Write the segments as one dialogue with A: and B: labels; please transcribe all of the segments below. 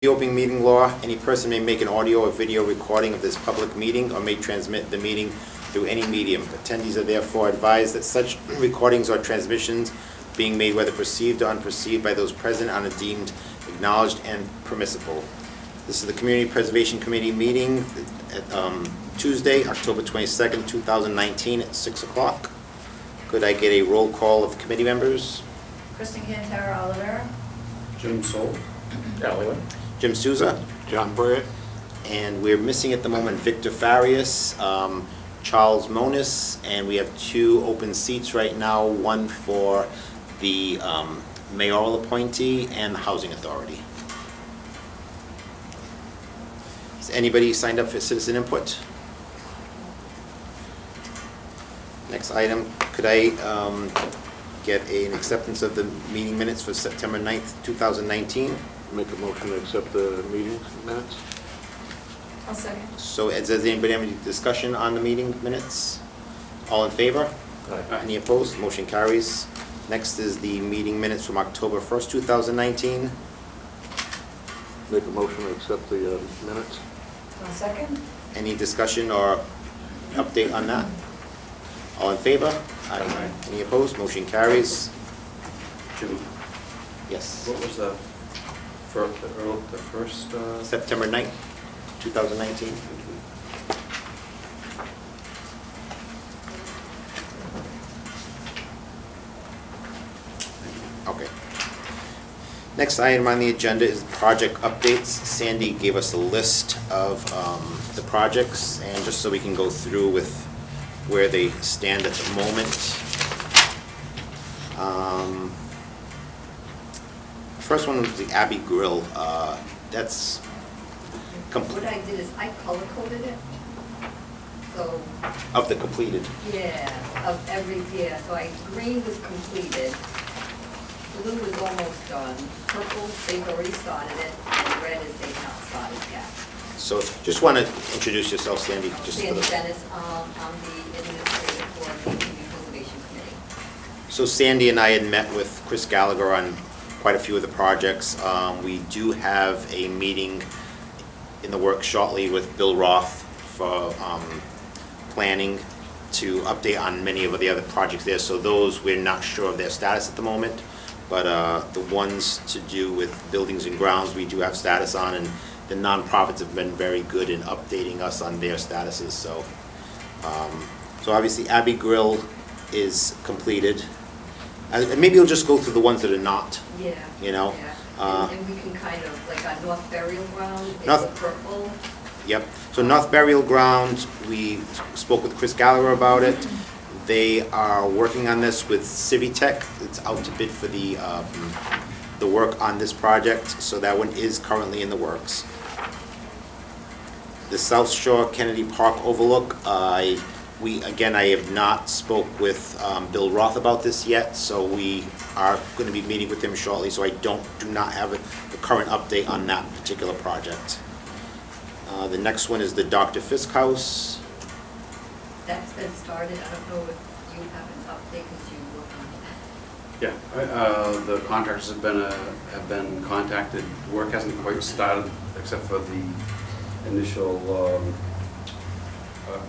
A: The open meeting law, any person may make an audio or video recording of this public meeting or may transmit the meeting through any medium. Attendees are therefore advised that such recordings or transmissions being made, whether perceived or unperceived by those present, are deemed acknowledged and permissible. This is the Community Preservation Committee meeting at Tuesday, October 22nd, 2019 at 6 o'clock. Could I get a roll call of committee members?
B: Kristen Cantara Oliver.
C: Jim Soul.
D: Alleyway.
A: Jim Souza.
D: John Bryant.
A: And we're missing at the moment Victor Farias, Charles Monis, and we have two open seats right now, one for the mayoral appointee and the housing authority. Has anybody signed up for citizen input? Next item, could I get an acceptance of the meeting minutes for September 9th, 2019?
D: Make a motion to accept the meeting minutes.
B: I'll second.
A: So does anybody have any discussion on the meeting minutes? All in favor?
D: Aye.
A: Any opposed? Motion carries. Next is the meeting minutes from October 1st, 2019.
D: Make a motion to accept the minutes.
B: I'll second.
A: Any discussion or update on that? All in favor?
C: Aye.
A: Any opposed? Motion carries.
C: Jim,
A: Yes.
C: what was the first?
A: September 9th, 2019. Okay. Next item on the agenda is project updates. Sandy gave us a list of the projects, and just so we can go through with where they stand at the moment. First one was the Abbey Grill. That's
B: What I did is I color coded it. So,
A: of the completed.
B: yeah, of every year. So green was completed. Blue is almost done. Purple, they've already started it. And red is they've not started yet.
A: So just want to introduce yourself, Sandy. Just for
B: Sandy
A: the,
B: Dennis, I'm the administrator for the Community Preservation Committee.
A: so Sandy and I had met with Chris Gallagher on quite a few of the projects. We do have a meeting in the works shortly with Bill Roth for planning to update on many of the other projects there. So those, we're not sure of their status at the moment, but the ones to do with buildings and grounds, we do have status on, and the nonprofits have been very good in updating us on their statuses. So, so obviously Abbey Grill is completed. And maybe we'll just go through the ones that are not.
B: Yeah.
A: You know,
B: Yeah. And we can kind of, like on North Burial Ground, it's
A: North-
B: purple.
A: Yep. So North Burial Ground, we spoke with Chris Gallagher about it. They are working on this with Civitech. It's out to bid for the work on this project. So that one is currently in the works. The South Shore Kennedy Park Overlook, I have not spoke with Bill Roth about this yet, so we are going to be meeting with him shortly, so I do not have the current update on that particular project. The next one is the Dr. Fisk House.
B: That's been started. I don't know if you have an update because you work on it.
C: Yeah, the contractors have been contacted. Work hasn't quite started except for the initial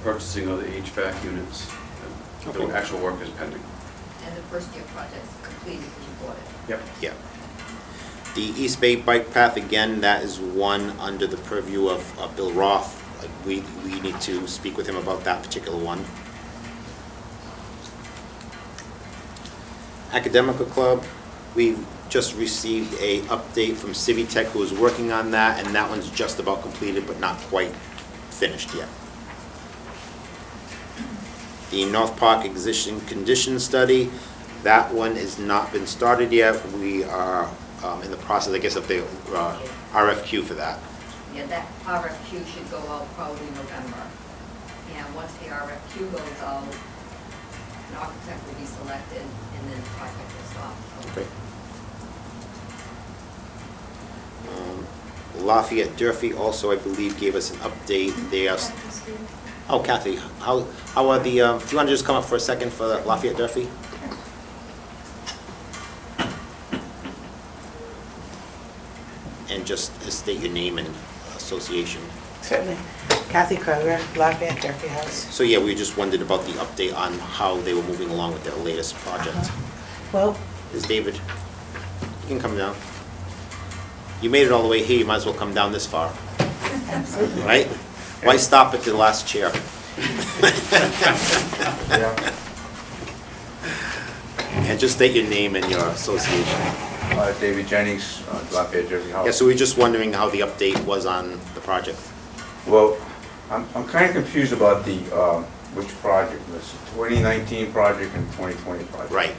C: purchasing of the HVAC units.
A: Okay.
C: The actual work is pending.
B: And the first year project's completed because you bought it.
C: Yep.
A: Yeah. The East Bay Bike Path, again, that is one under the purview of Bill Roth. We need to speak with him about that particular one. Academical Club, we've just received a update from Civitech, who is working on that, and that one's just about completed but not quite finished yet. The North Park Existing Condition Study, that one has not been started yet. We are in the process, I guess, of the RFQ for that.
B: Yeah, that RFQ should go out probably November. And once the RFQ goes out, an architect will be selected and then the project will start.
A: Okay. Lafayette Durfee also, I believe, gave us an update. They are. Oh, Kathy, how are the? Do you want to just come up for a second for Lafayette Durfee? and just state your name and association.
E: Certainly. Kathy Kroger, Lafayette Durfee House.
A: So yeah, we just wondered about the update on how they were moving along with their latest project.
E: Well,
A: Is David, you can come down. You made it all the way here, you might as well come down this far,
E: absolutely.
A: right? Why stop at the last chair? And just state your name and your association.
F: David Jennings, Lafayette Jersey House.
A: Yeah, so we're just wondering how the update was on the project.
F: Well, I'm kind of confused about the, which project, this 2019 project and 2020 project.
A: Right.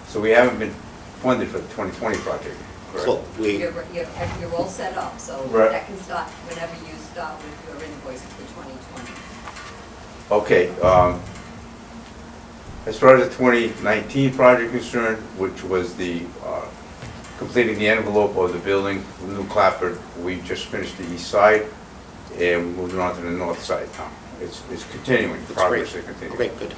F: So we haven't been funded for the 2020 project, correct?
A: So we,
B: You're all set up, so
F: Right.
B: that can start whenever you start with your invoices for 2020.
F: Okay, as far as the 2019 project concerned, which was the, completing the envelope of the building, the new clapper, we just finished the east side, and we moved on to the north side now. It's continuing,
A: that's
F: progress
A: great.
F: is continuing.
A: Okay, good.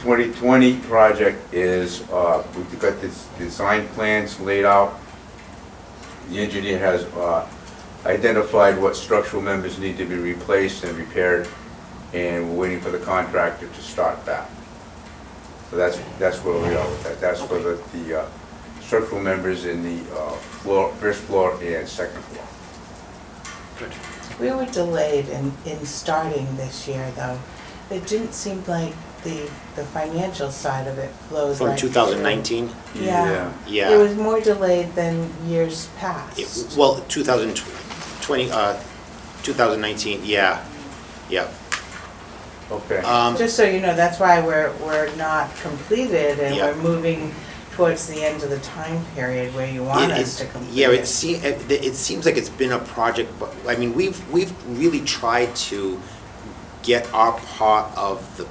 F: 2020 project is, we've got this design plans laid out. The engineer has identified what structural members need to be replaced and repaired, and we're waiting for the contractor to start that. So that's where we are with that. That's for the structural members in the first floor and second floor.
A: Good.
E: We were delayed in starting this year, though. It didn't seem like the financial side of it flowed
A: From
E: right
A: 2019?
E: Yeah.
A: Yeah.
E: It was more delayed than years past.
A: Well, 2020, 2019, yeah, yeah.
F: Okay.
E: Just so you know, that's why we're not completed and
A: Yeah.
E: we're moving towards the end of the time period where you want us to complete
A: Yeah,
E: it.
A: it seems like it's been a project, but, I mean, we've really tried to get our part of the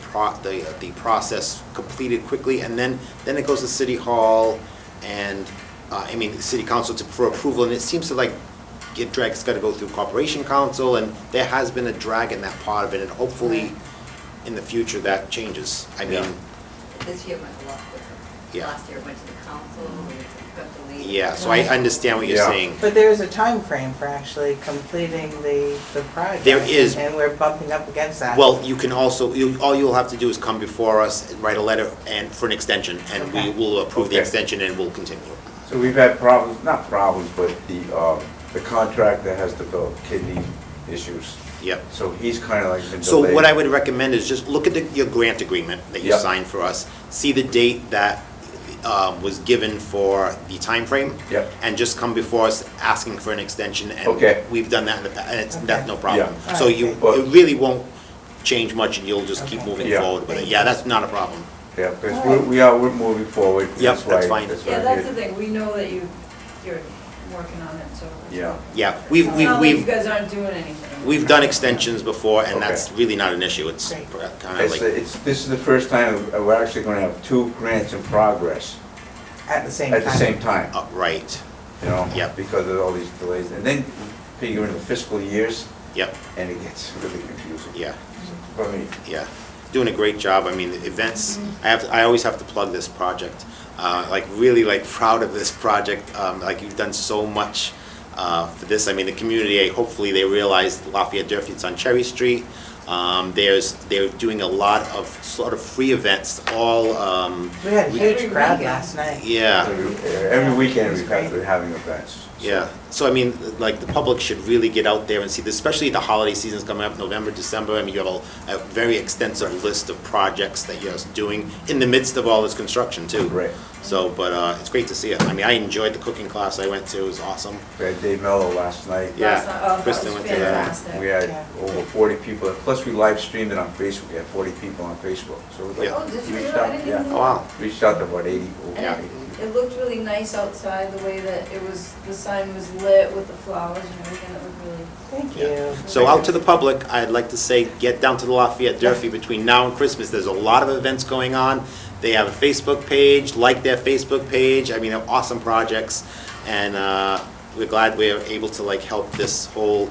A: process completed quickly, and then it goes to City Hall and, I mean, City Council for approval, and it seems to like it's gotta go through Corporation Council, and there has been a drag in that part of it, and hopefully in the future that changes. I mean,
B: This year went a lot quicker.
A: Yeah.
B: Last year it went to the council, it got delayed.
A: yeah, so I understand what you're
F: Yeah.
A: saying.
E: But there is a time frame for actually completing the project.
A: There is.
E: And we're bumping up against that.
A: Well, you can also, all you'll have to do is come before us, and write a letter and for an extension, and we
E: Okay.
A: will approve the
F: Okay.
A: extension and we'll continue.
F: So we've had problems, not problems, but the contractor has developed kidney issues.
A: Yep.
F: So he's kind of like been
A: So
F: delayed.
A: what I would recommend is just look at your grant agreement that you
F: Yep.
A: signed for us, see the date that was given for the time frame,
F: Yep.
A: and just come before us asking for an extension, and
F: Okay.
A: we've done that in the past, and that's no problem.
F: Yeah.
A: So you,
F: But-
A: it really won't change much, and you'll just keep
E: Okay.
A: moving
F: Yeah.
A: forward with it.
E: Thank
A: Yeah,
E: you.
A: that's not a problem.
F: Yeah, because
E: Alright.
F: we're moving forward.
A: Yep,
F: why-
A: that's fine.
F: why
G: Yeah,
F: I'm
G: that's
F: here.
G: the thing, we know that you're working on it, so.
F: Yeah.
A: Yeah,
G: It's not like you
A: we've
G: guys aren't doing anything.
A: done extensions before, and
F: Okay.
A: that's really not an issue. It's
E: Great.
A: kind of like,
F: This is the first time we're actually going to have two grants in progress
E: At the same time.
F: at the same time,
A: right,
F: you know?
A: Yep.
F: Because of all these delays. And then figure in the fiscal years,
A: yep,
F: and it gets really confusing
A: yeah.
F: for me.
A: Yeah, doing a great job. I mean, the events, I always have to plug this project. Like, really, like, proud of this project. Like, you've done so much for this. I mean, the community, hopefully they realize Lafayette Durfee, it's on Cherry Street. They're doing a lot of sort of free events, all,
E: We had a huge
G: Every
E: crowd
G: weekend.
E: last night.
A: yeah.
F: Every weekend
E: It's
F: we've
E: great.
F: been having events.
A: Yeah, so I mean, like, the public should really get out there and see this, especially the holiday season's coming up, November, December. I mean, you have a very extensive list of projects that you're doing in the midst of all this construction, too.
F: Right.
A: So, but it's great to see it. I mean, I enjoyed the cooking class I went to, it was awesome.
F: We had Dave Mello last night.
A: Yeah,
G: Last night, oh, that
A: Kristen
G: was
A: went to that.
G: fantastic.
F: We had
E: Yeah.
F: over 40 people, plus we live streamed it on Facebook, we had 40 people on Facebook. So we
A: Yeah.
G: Oh, did you
F: reached
G: really? I
F: out,
G: didn't
F: yeah.
G: even
A: Oh,
G: know.
A: wow.
F: Reached out to about 80, over
A: Yeah.
F: 80.
G: It looked really nice outside, the way that it was, the sign was lit with the flowers and everything, it looked really.
E: Thank
A: Yeah.
E: you.
A: So out to the public, I'd like to say, get down to the Lafayette Durfee between now and Christmas. There's a lot of events going on. They have a Facebook page, like their Facebook page. I mean, they're awesome projects. And we're glad we're able to like help this whole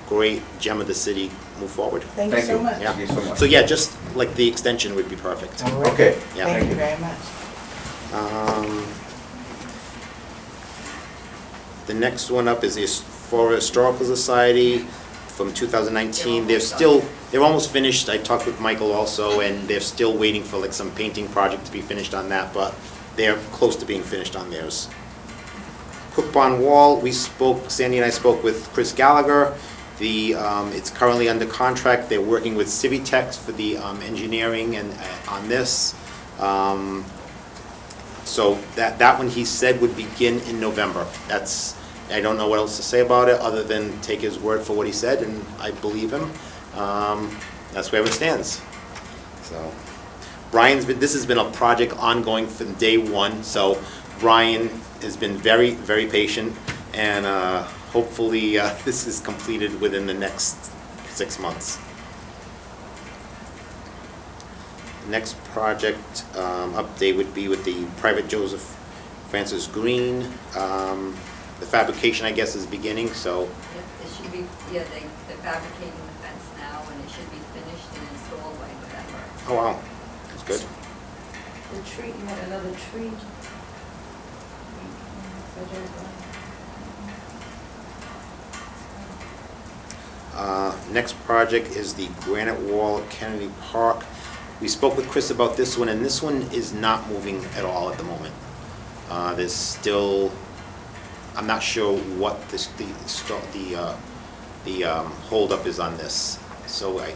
A: great gem of the city move forward.
E: Thank you so much.
A: Yeah.
F: Thank you so much.
A: So yeah, just like the extension would be perfect.
E: All right.
F: Okay.
A: Yeah.
E: Thank you very much.
A: The next one up is Florida Historical Society from 2019. They're almost finished. I talked with Michael also, and they're still waiting for like some painting project to be finished on that, but they're close to being finished on theirs. Cook Pond Wall, Sandy and I spoke with Chris Gallagher. It's currently under contract. They're working with Civitex for the engineering and on this. So that one he said would begin in November. I don't know what else to say about it other than take his word for what he said, and I believe him. That's where it stands. So this has been a project ongoing from day one. So Brian has been very, very patient, and hopefully this is completed within the next 6 months. Next project update would be with the private Joseph Francis Green. The fabrication, I guess, is beginning, so.
B: Yep, it should be, they're fabricating the fence now, and it should be finished and installed by November.
A: Oh, wow, that's good.
G: The tree, you had another tree.
A: Next project is the granite wall at Kennedy Park. We spoke with Chris about this one, and this one is not moving at all at the moment. There's still, I'm not sure what the holdup is on this. So I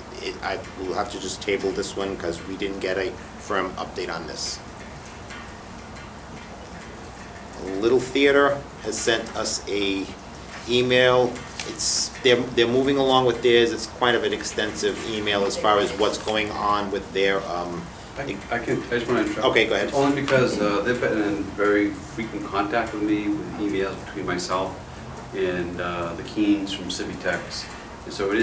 A: will have to just table this one because we didn't get a firm update on this. Little Theater has sent us a email. They're moving along with theirs. It's quite of an extensive email as far as what's going on with their.
C: I just want to interrupt.
A: Okay, go ahead.
C: Only because they've been in very frequent contact with me with emails between myself and the Keens from Civitex. And so it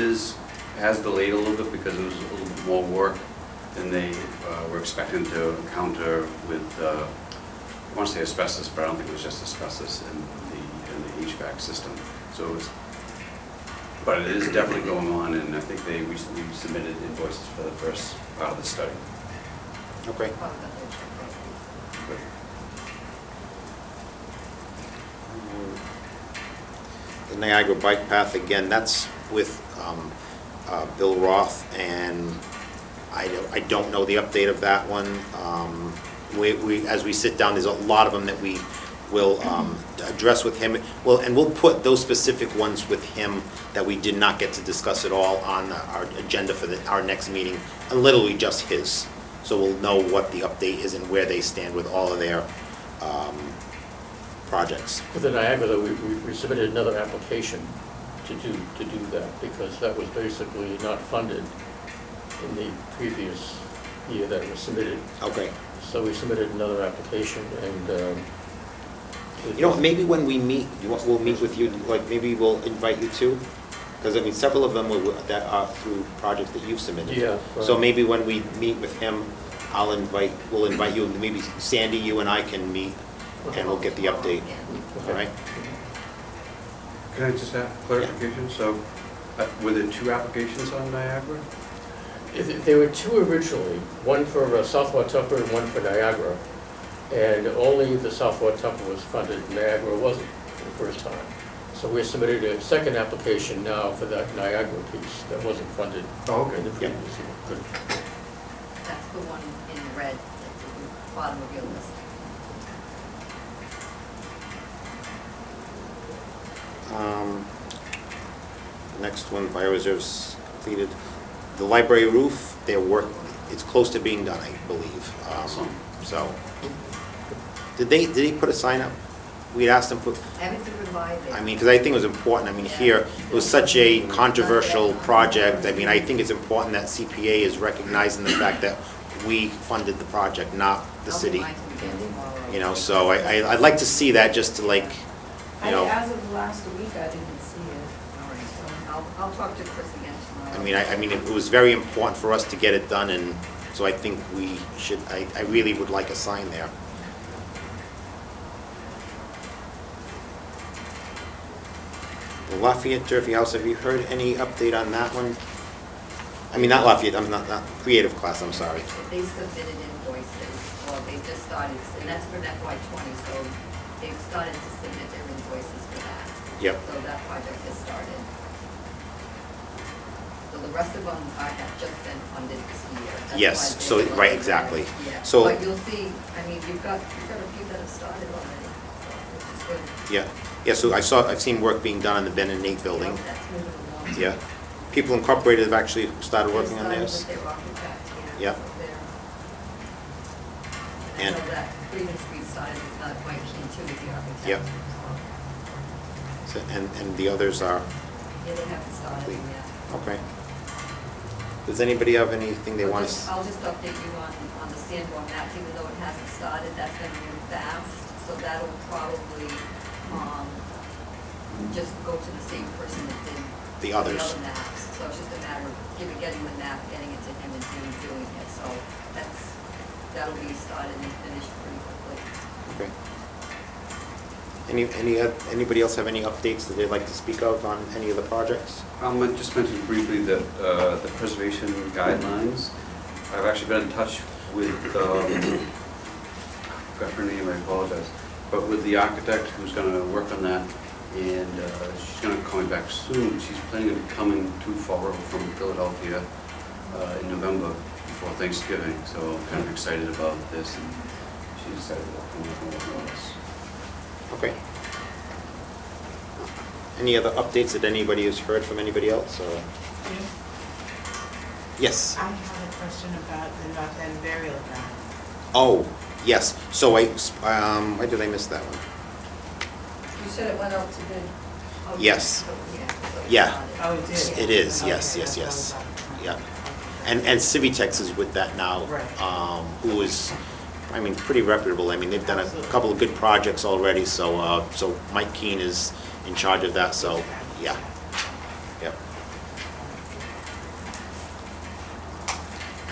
C: has delayed a little bit because it was a little bit more work than they were expecting to encounter with, I want to say asbestos, but I don't think it was just asbestos in the HVAC system. So it was, but it is definitely going on, and I think they recently submitted invoices for the first part of the study.
A: Okay.
C: Good.
A: The Niagara Bike Path, again, that's with Bill Roth, and I don't know the update of that one. As we sit down, there's a lot of them that we will address with him. And we'll put those specific ones with him that we did not get to discuss at all on our agenda for our next meeting, and literally just his. So we'll know what the update is and where they stand with all of their projects.
H: With the Niagara, though, we submitted another application to do that, because that was basically not funded in the previous year that it was submitted.
A: Okay.
H: So we submitted another application, and
A: You know, maybe when we meet, we'll meet with you, like, maybe we'll invite you too? Because, I mean, several of them that are through projects that you've submitted.
H: Yeah,
A: So
H: right.
A: maybe when we meet with him, we'll invite you, maybe Sandy, you and I can meet, and we'll get the update, all right?
C: Can I just have clarification? So were there 2 applications on Niagara?
H: There were 2 originally, one for South Watupa and one for Niagara, and only the South Watupa was funded, Niagara wasn't the first time. So we submitted a second application now for that Niagara piece that wasn't funded in the previous year. Good.
B: That's the one in red at the bottom of your list.
A: Next one, bioreserves completed. The library roof, it's close to being done, I believe.
C: Awesome.
A: So, did he put a sign up? We asked him put,
B: Haven't you revived it?
A: I mean, because I think it was important. I mean, here, it was such a controversial project. I mean, I think it's important that CPA is recognizing the fact that we funded the project, not the city.
B: I'll remind him again tomorrow.
A: You know, so I'd like to see that, just to, like, you know.
G: As of last week, I didn't see it.
B: All right, so I'll talk to Chris again tomorrow.
A: I mean, it was very important for us to get it done, and so I think we should, I really would like a sign there. The Lafayette Turfy House, have you heard any update on that one? I mean, not Lafayette, I'm not Creative Class, I'm sorry.
B: They submitted invoices, or they just started, and that's for FY '20, so they've started to submit their invoices for that.
A: Yep.
B: So that project has started. So the rest of them have just been funded this year. That's
A: Yes,
B: why
A: so-
B: they're
A: right,
B: looking
A: exactly.
B: at it. Yeah.
A: So-
B: But you'll see, I mean, you've got a few that have started already, so which is good.
A: Yeah, so I've seen work being done on the Ben and Nate building.
B: That's moving along.
A: Yeah. People Incorporated have actually started working on
B: They
A: theirs.
B: started with their architect,
A: Yeah.
B: so they're- I
A: And-
B: know that Freedom Street started with Mike Keane too, with the architect.
A: Yep. So, and the others are,
B: Yeah, they haven't started
A: Complete.
B: yet.
A: okay. Does anybody have anything they want to?
B: I'll just update you on the Sanborn maps, even though it hasn't started, that's gonna move fast, so that'll probably, just go to the same person that did
A: The others.
B: other maps. So it's just a matter of getting the map, getting it to him and him doing it, so that'll be started and finished pretty quickly.
A: Okay. Anybody else have any updates that they'd like to speak of on any of the projects?
C: I just mention briefly that the preservation guidelines, I've actually been in touch with, I forgot her name, I apologize, but with the architect who's going to work on that, and she's going to call me back soon. She's planning on coming to Fall River from Philadelphia in November before Thanksgiving, so I'm kind of excited about this, and she's excited about coming up and working with us.
A: Okay. Any other updates that anybody has heard from anybody else, or? Yes.
E: I have a question about the North End burial ground.
A: Oh, yes. So why did I miss that one?
G: You said it went out to bid.
B: Oh,
A: Yes.
B: so, so it's
A: Yeah.
B: started.
E: Oh, it did?
A: It is,
E: Okay,
A: yes,
E: that's
A: yes,
E: what I
A: yes.
E: was
A: Yeah.
E: Okay.
A: And Civitex is with that now.
E: Right.
A: Who is, I mean, pretty reputable. I mean, they've done a couple of good projects already, so Mike Keane is in charge of that, so, yeah. Yep.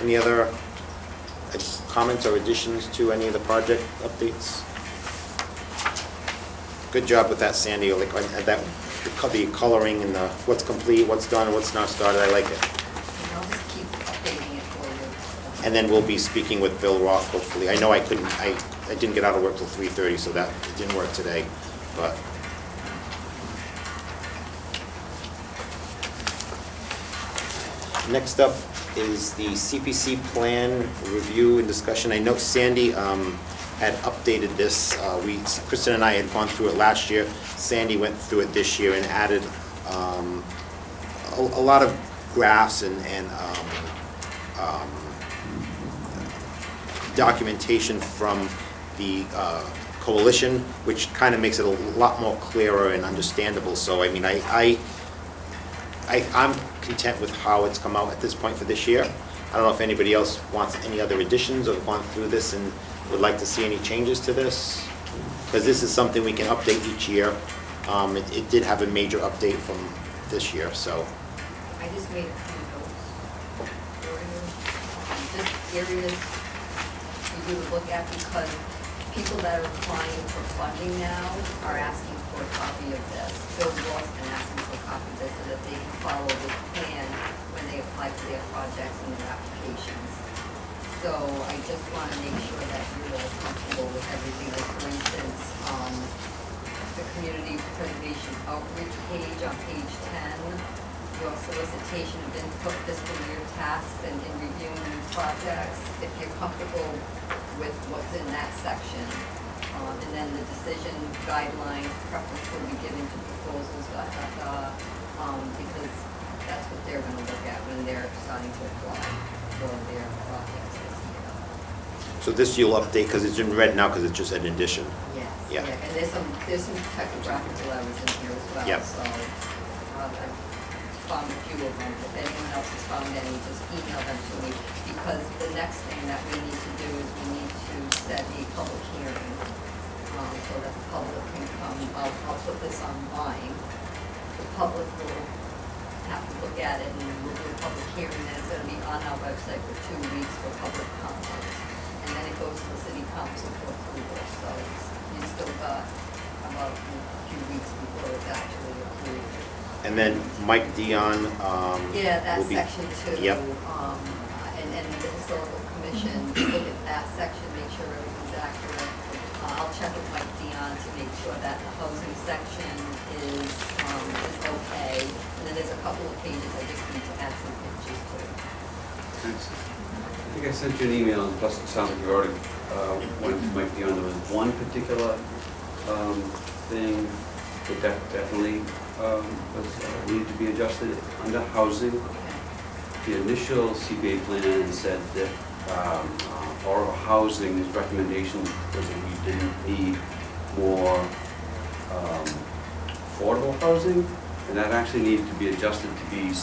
A: Any other comments or additions to any of the project updates? Good job with that, Sandy, like, the coloring and the, what's complete, what's done, and what's not started, I like it.
B: And I'll just keep updating it for you.
A: And then we'll be speaking with Bill Roth, hopefully. I know I didn't get out of work till 3:30, so that, it didn't work today, but. Next up is the CPC plan review and discussion. I know Sandy had updated this. Kristen and I had gone through it last year. Sandy went through it this year and added a lot of graphs and documentation from the coalition, which kind of makes it a lot more clearer and understandable. So, I mean, I'm content with how it's come out at this point for this year. I don't know if anybody else wants any other additions or gone through this and would like to see any changes to this, because this is something we can update each year. It did have a major update from this year, so.
B: I just made a few notes for you. Just areas for you to look at, because people that are applying for funding now are asking for a copy of this. Bill Roth's been asking for a copy of this so that they can follow this plan when they apply for their projects and their applications. So I just want to make sure that you're all comfortable with everything. Like, for instance, the community preservation outreach page on page 10, your solicitation of input fiscal year tasks and in reviewing new projects, if you're comfortable with what's in that section. And then the decision guidelines, preference will be given to proposals, because that's what they're gonna look at when they're starting to apply for their projects this year.
A: So this you'll update, because it's in red now, because it's just an addition.
B: Yes,
A: Yeah.
B: yeah, and there's some typographical errors in here as well,
A: Yep.
B: so I found a few of them. If anyone else has found any, just email them to me, because the next thing that we need to do is we need to set a public hearing, so that the public can come. I'll put this online. The public will have to look at it, and we'll do a public hearing, and it's gonna be on our website for 2 weeks for public comment. And then it goes to the city council for approval, so you still got about a few weeks before it's actually approved.
A: And then Mike Dion
B: Yeah, that
A: will be.
B: section too.
A: Yep.
B: And the historical commission, look at that section, make sure everything's accurate. I'll check with Mike Dion on to make sure that the housing section is okay. And then there's a couple of pages I just need to add some pictures to.
C: Thanks. I think I sent you an email, and plus it sounds like you already, one might be on, there was one particular thing that definitely was needed to be adjusted under housing. The initial CPA plan said that for housing's recommendation was that we didn't need more affordable housing, and that actually needed to be adjusted to be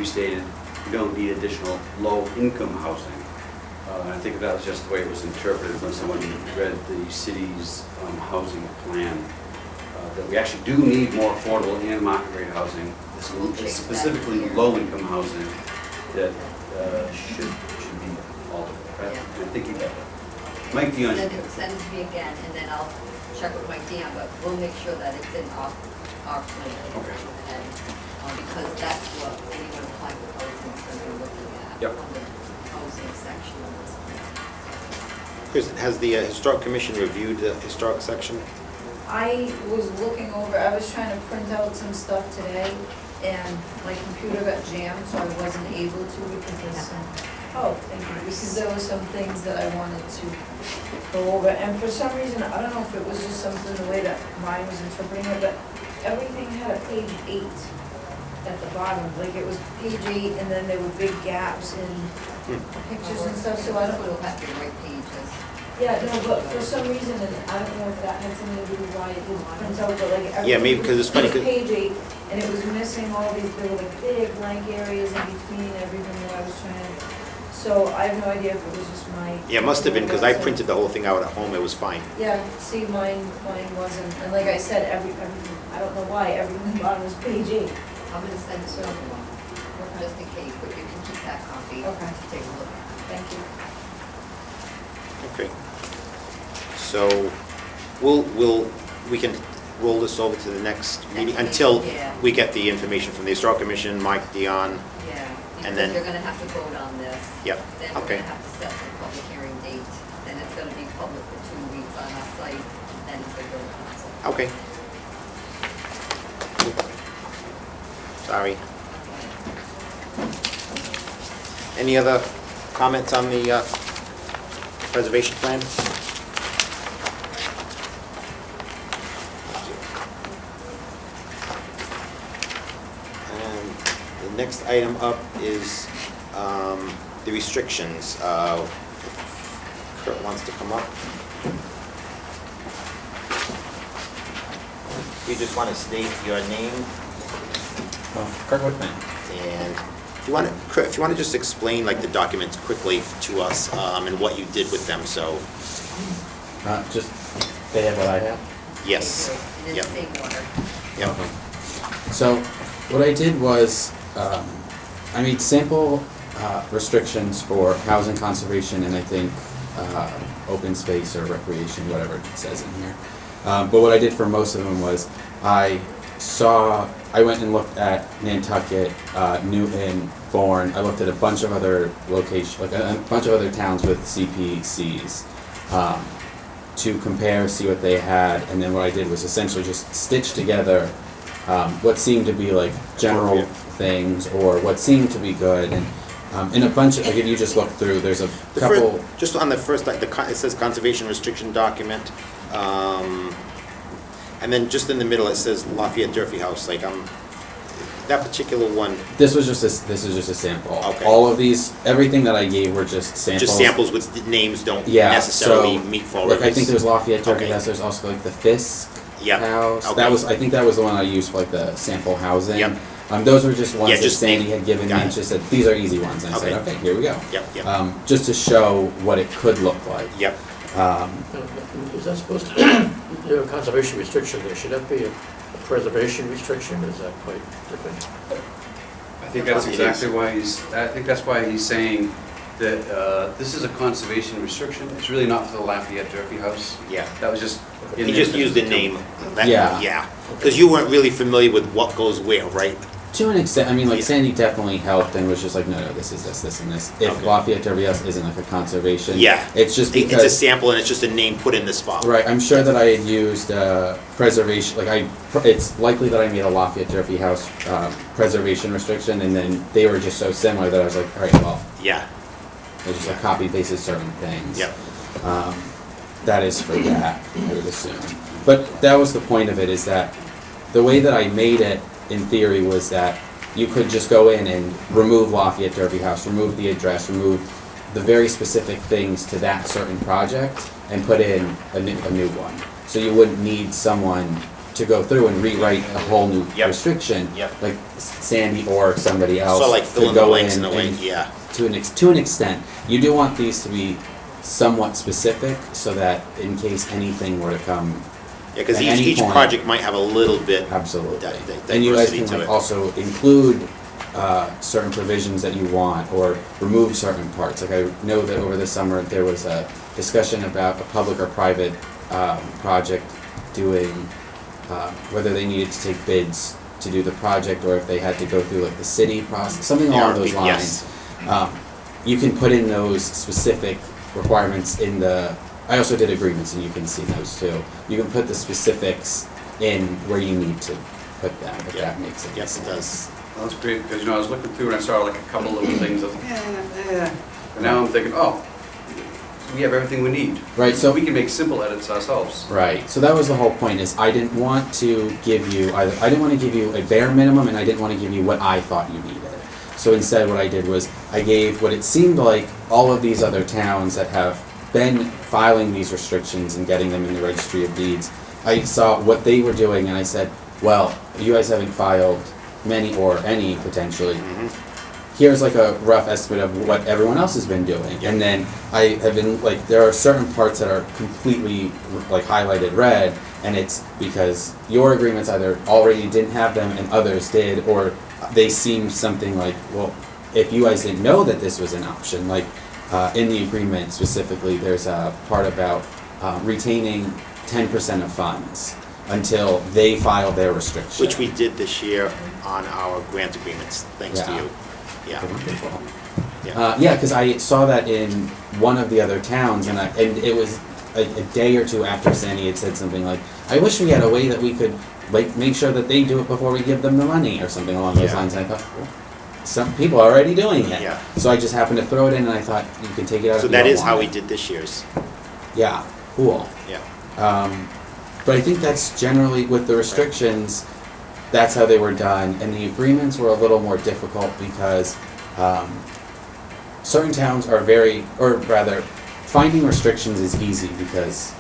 C: stated, we don't need additional low-income housing. I think that was just the way it was interpreted when someone read the city's housing plan, that we actually do need more affordable and market rate housing. It's specifically low-income housing that should be altered. Right? I think you got that. Mike Dion.
B: Send it to me again, and then I'll check with Mike Dion, but we'll make sure that it's in our plan.
C: Okay.
B: And, because that's what anyone applying for housing is going to be looking at.
C: Yep.
B: On the housing section of this plan.
A: Chris, has the Historic Commission reviewed the historic section?
G: I was looking over, I was trying to print out some stuff today, and my computer got jammed, so I wasn't able to because there's some, thank you, because there were some things that I wanted to go over, and for some reason, I don't know if it was just something the way that mine was interpreting it, but everything had a page 8 at the bottom, like it was page 8, and then there were big gaps in pictures and stuff, so I don't know.
B: We'll have the right pages.
G: Yeah, no, but for some reason, and I don't know if that had something to do with why it didn't print out, but like everything.
A: Yeah, maybe because it's funny,
G: was
A: 'cause-
G: page 8, and it was missing all these, there were like big blank areas in between everything that I was trying to, so I have no idea if it was just my.
A: Yeah, it must have been, because I printed the whole thing out at home, it was fine.
G: Yeah, see, mine wasn't, and like I said, everything, I don't know why, everything bottom was page 8.
B: I'm going to send it to everyone, just in case, but you can keep that copy
G: Okay.
B: to take a look at.
G: Thank you.
A: Okay. So, we can roll this over to the next meeting until
B: Yeah.
A: we get the information from the Historic Commission, Mike Dion.
B: Yeah,
A: And
B: because
A: then-
B: you're going to have to vote on this.
A: Yep,
B: Then we're
A: okay.
B: going to have to set the public hearing date, then it's going to be public for 2 weeks on our site, then it's going to go to council.
A: Okay. Sorry. Any other comments on the preservation plan? And the next item up is the restrictions. Kurt wants to come up. You just want to state your name
I: Kurt Whitman.
A: and if you want to, Kurt, if you want to just explain like the documents quickly to us and what you did with them, so,
I: Just, they have what I have?
A: yes.
B: And in the
A: Yep.
B: same order.
A: Yep.
I: So, what I did was, I made sample restrictions for housing conservation and I think open space or recreation, whatever it says in here. But what I did for most of them was, I went and looked at Nantucket, Newton, Bourne. I looked at a bunch of other locations, like a bunch of other towns with CPCs, to compare, see what they had, and then what I did was essentially just stitch together what seemed to be like general
A: Yeah.
I: things or what seemed to be good, and in a bunch of, like if you just look through, there's a
A: The
I: couple.
A: first, just on the first, like, it says conservation restriction document, and then just in the middle, it says Lafayette Durfee House, like, that particular one,
I: This was just a sample.
A: Okay.
I: All of these, everything that I gave were just samples.
A: just samples with the names don't
I: Yeah,
A: necessarily
I: so,
A: meet for
I: like I think there was Lafayette Turkey
A: Okay.
I: House. There's also like the Fisk
A: Yep,
I: House.
A: okay.
I: That was, I think that was the one I used for like the sample housing.
A: Yep.
I: Those were just ones
A: Yeah,
I: that
A: just
I: Sandy
A: name-
I: had given me
A: got
I: and
A: it.
I: she said these are easy ones. And I said,
A: Okay.
I: okay, here we go.
A: Yep, yep,
I: Just to show what it could look like.
A: yep.
H: Is that supposed to, a conservation restriction there, should that be a preservation restriction, is that quite different?
C: I think that's exactly why that's why he's saying that this is a conservation restriction. It's really not for the Lafayette Durfee House.
A: Yeah.
C: That was just.
A: He just used the name. That-
I: Yeah.
A: Yeah, because you weren't really familiar with what goes where, right?
I: To an extent, I mean, like
A: Yeah.
I: Sandy definitely helped and was just like, no, this is this, and this. If
A: Okay.
I: Lafayette WS isn't like a conservation,
A: Yeah.
I: it's just
A: It's a
I: because,
A: sample and it's just a name put in the spot.
I: right, I'm sure that I had used preservation, it's likely that I made a Lafayette Trophy House preservation restriction, and then they were just so similar that I was like, all right, well,
A: Yeah,
I: I just like copy pasted certain things.
A: Yep.
I: That is for that, I would assume. But that was the point of it, is that the way that I made it, in theory, was that you could just go in and remove Lafayette Derby House, remove the address, remove the very specific things to that certain project, and put in a new one. So you wouldn't need someone to go through and rewrite a whole new
A: Yep.
I: restriction.
A: Yep.
I: Like Sandy or somebody else.
A: so like fill
I: could
A: in the
I: go
A: blanks in a way,
I: and-
A: yeah.
I: to an extent. You do want these to be somewhat specific, so that in case anything were to come,
A: Yeah, because
I: At any
A: each
I: point.
A: project might have a little bit.
I: absolutely.
A: Di-
I: And you guys
A: diversity
I: can
A: to
I: like
A: it.
I: also include certain provisions that you want, or remove certain parts. Like I know that over the summer, there was a discussion about a public or private project doing, whether they needed to take bids to do the project, or if they had to go through like the city process, something along those
A: RFP, yes.
I: lines. You can put in those specific requirements in the, I also did agreements, and you can see those too. You can put the specifics in where you need to put them, if
A: Yeah.
I: that makes any
A: Yes,
I: sense.
A: it does.
C: Well, that's great, because, I was looking through and I saw like a couple little things, I was like, and now I'm thinking, oh, we have everything we need.
I: Right, so
C: We can make simple edits ourselves.
I: right, so that was the whole point, is I didn't want to give you, I didn't want to give you a bare minimum, and I didn't want to give you what I thought you needed. So instead, what I did was, I gave what it seemed like all of these other towns that have been filing these restrictions and getting them in the registry of deeds. I saw what they were doing, and I said, well, you guys haven't filed many or any potentially. Here's like a rough estimate of what everyone else has been doing.
A: Yeah.
I: And then I have been, like, there are certain parts that are completely like highlighted red, and it's because your agreements either already didn't have them and others did, or they seemed something like, well, if you guys didn't know that this was an option, like in the agreement specifically, there's a part about retaining 10% of funds until they file their restriction.
A: Which we did this year on our grant agreements, thanks to
I: Yeah.
A: you. Yeah,
I: Wonderful.
A: yeah.
I: Yeah, because I saw that in one of the other towns, and it was a day or two after Sandy had said something like, "I wish we had a way that we could like make sure that they do it before we give them the money," or something along those
A: Yeah.
I: lines. And I thought, well, some people are already doing it.
A: Yeah.
I: So I just happened to throw it in, and I thought you can take it out.
A: So
I: if you
A: that
I: don't
A: is how
I: want
A: we
I: it.
A: did this year's,
I: Yeah. Cool.
A: yeah.
I: But I think that's generally with the restrictions, that's how they were done, and the agreements were a little more difficult because certain towns are very, or rather, finding restrictions is easy because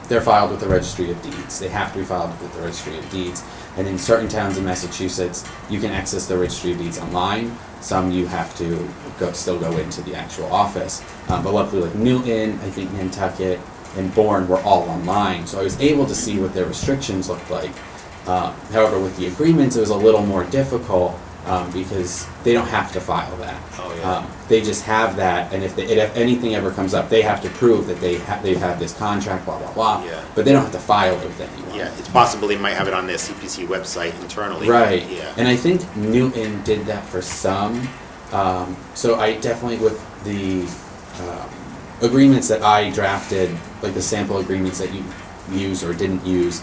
I: they're filed with the Registry of Deeds. They have to be filed with the Registry of Deeds. And in certain towns in Massachusetts, you can access the Registry of Deeds online. Some you have to still go into the actual office. But luckily, like Newton, I think Nantucket, and Bourne were all online. So I was able to see what their restrictions looked like. However, with the agreements, it was a little more difficult because they don't have to file that.
A: Oh, yeah.
I: They just have that, and if anything ever comes up, they have to prove that they have this contract, blah, blah, blah.
A: Yeah.
I: But they don't have to file it with anyone.
A: Yeah, it's possible they might have it on their CPC website internally.
I: Right.
A: Yeah.
I: And I think Newton did that for some. So I definitely, with the agreements that I drafted, like the sample agreements that you used or didn't use,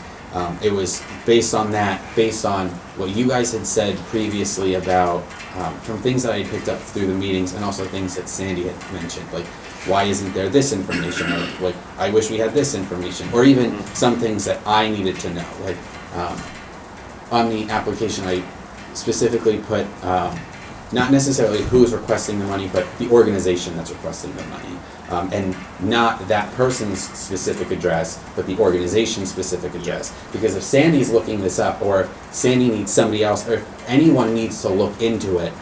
I: it was based on that, based on what you guys had said previously about, from things that I had picked up through the meetings, and also things that Sandy had mentioned, like, why isn't there this information, or like, I wish we had this information, or even some things that I needed to know, like, on the application I specifically put, not necessarily who's requesting the money, but the organization that's requesting the money. And not that person's specific address, but the organization's specific address. Because if Sandy's looking this up, or if Sandy needs somebody else, or if anyone needs to look into it,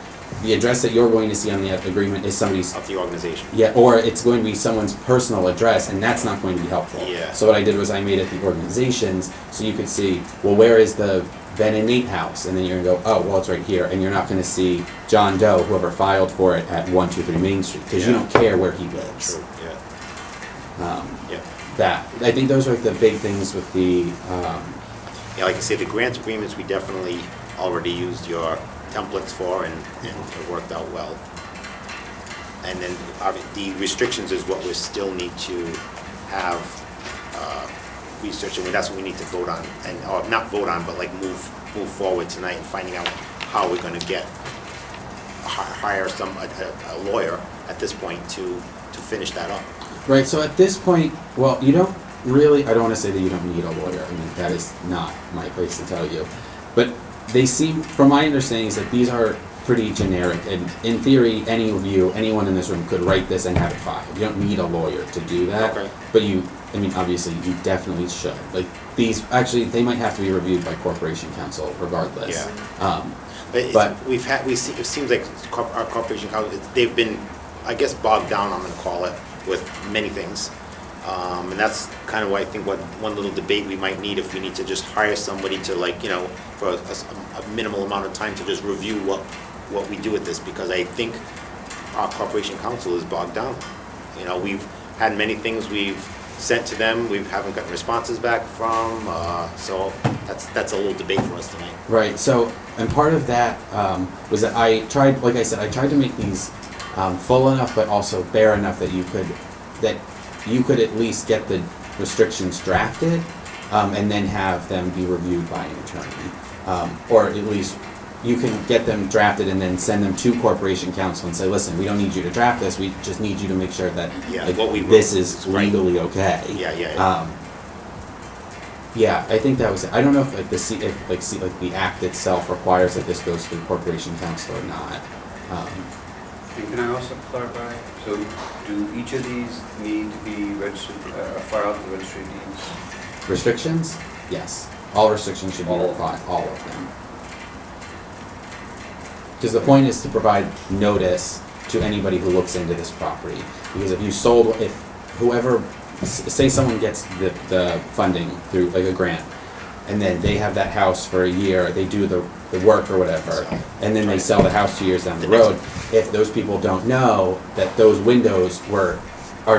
I: the address that you're going to see on the agreement is somebody's,
A: Of the organization.
I: yeah, or it's going to be someone's personal address, and that's not going to be helpful.
A: Yeah.
I: So what I did was I made it the organizations, so you could see, well, where is the Ben and Nate house? And then you're gonna go, oh, well, it's right here, and you're not gonna see John Doe, whoever filed for it, at 123 Main Street, because you
A: Yeah.
I: don't care where he lives.
A: True, yeah. Yeah.
I: That, I think those are like the big things with the,
A: Yeah, like I say, the grant agreements, we definitely already used your templates for, and it worked out well. And then the restrictions is what we still need to have research, and that's what we need to vote on, and or not vote on, but like move forward tonight and finding out how we're going to hire a lawyer at this point to finish that up.
I: Right, so at this point, well, you don't really, I don't want to say that you don't need a lawyer. I mean, that is not my place to tell you. But they seem, from my understanding, is that these are pretty generic, and in theory, any of you, anyone in this room could write this and have it filed. You don't need a lawyer to do that.
A: Okay.
I: But I mean, obviously, you definitely should. Like, these, actually, they might have to be reviewed by Corporation Counsel regardless.
A: Yeah. But it seems like our Corporation Counsel, they've been, I guess, bogged down, I'm gonna call it, with many things. And that's kind of why I think one little debate we might need, if we need to just hire somebody to, like, you know, for a minimal amount of time to just review what we do with this, because I think our Corporation Counsel is bogged down. You know, we've had many things we've sent to them, we haven't gotten responses back from, so that's a little debate for us tonight.
I: Right, so, and part of that was that I tried, like I said, I tried to make these full enough, but also bare enough that you could at least get the restrictions drafted, and then have them be reviewed by an attorney. Or at least you can get them drafted and then send them to Corporation Counsel and say, listen, we don't need you to draft this, we just need you to make sure that this is legally okay. Yeah, I think that was it. I don't know if like the act itself requires that this goes through Corporation Counsel or not.
C: And can I also clarify, so do each of these need to be registered, filed with the registry of deeds?
I: Restrictions? Yes. All restrictions should be applied, all of them. Because the point is to provide notice to anybody who looks into this property. Because if whoever, say someone gets the funding through like a grant, and then they have that house for a year, they do the work or whatever, and then they sell the house 2 years down the road, if those people don't know that those windows are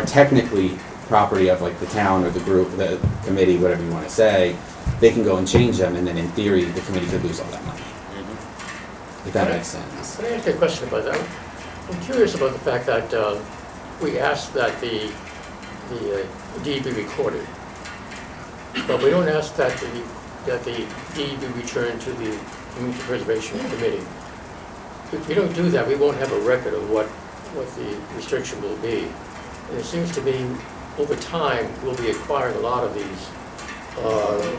I: technically property of like the town or the group, the committee, whatever you want to say, they can go and change them, and then in theory, the committee could lose all that money. If that makes sense.
H: Can I ask you a question about that? I'm curious about the fact that we asked that the deed be recorded, but we don't ask that the deed be returned to the Community Preservation Committee. If we don't do that, we won't have a record of what the restriction will be. And it seems to me, over time, we'll be acquiring a lot of these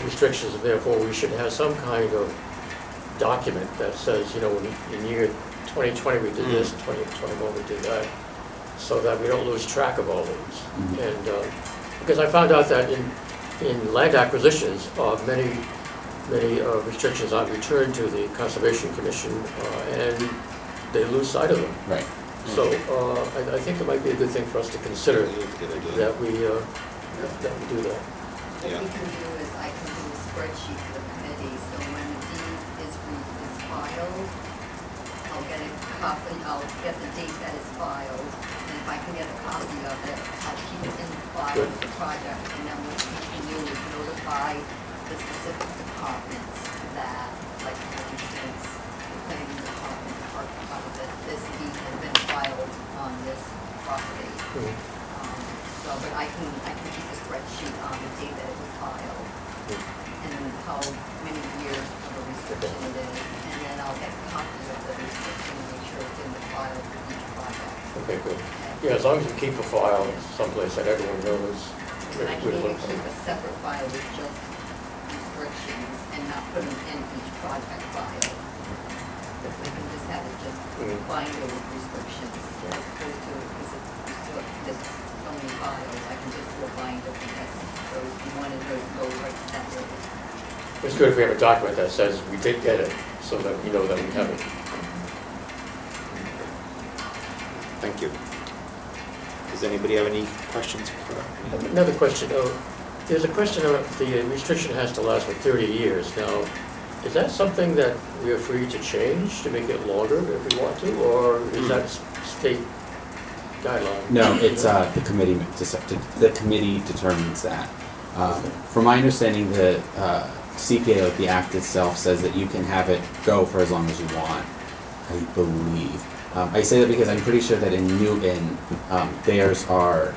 H: restrictions, and therefore we should have some kind of document that says, you know, in year 2020 we did this, 2021 we did that, so that we don't lose track of all these. And because I found out that in land acquisitions, many restrictions are returned to the Conservation Commission, and they lose sight of them.
I: Right.
H: So I think it might be a good thing for us to consider that we do that.
B: What we can do is I can do a spreadsheet for the committee, so when the deed is filed, I'll get a copy, I'll get the date that it's filed, and if I can get a copy of it, I'll keep it in the file of the project, and then what we can do is notify the specific departments that, like for instance, the planning department, this deed has been filed on this property. So, but I can keep a spreadsheet on the date that it was filed, and how many years of a restriction it is, and then I'll get copies of the restriction and make sure it's in the file for each project.
H: Okay, good. Yeah, as long as you keep a file someplace that everyone knows.
B: And I can even keep a separate file with just restrictions and not put them in each project file. I can just have it just binder with restrictions, as opposed to, because there's so many files, I can just do a binder because those, one of those go right separately.
H: It's good if we have a document that says we did get it, so that we know that we have it.
A: Thank you. Does anybody have any questions?
H: Another question, there's a question of the restriction has to last for 30 years. Now, is that something that we are free to change to make it longer if we want to, or is that state guideline?
I: No, it's the committee. The committee determines that. From my understanding, the CPA, like the act itself, says that you can have it go for as long as you want, I believe. I say that because I'm pretty sure that in Newton, theirs are,